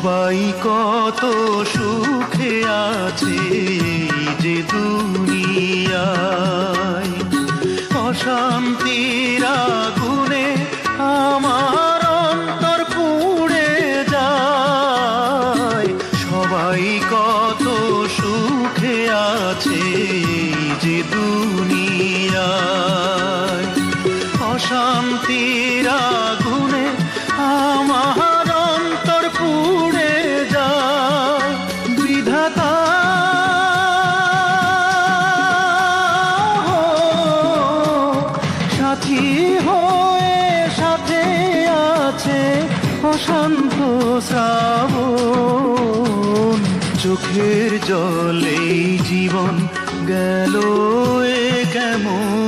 সবাই কত সুখে আছে এই যে দুনিয়ায়, অশান্তির আগুনে আমার অন্তর পুড়ে যায়। সবাই কত সুখে আছে এই যে দুনিয়ায়, অশান্তির আগুনে আমার অন্তর পুড়ে যায়। বিধাতা সাথী হয়ে সাথে আছে অশান্ত শ্রাবণ, চোখের জলে জীবন গেল এ কেমন।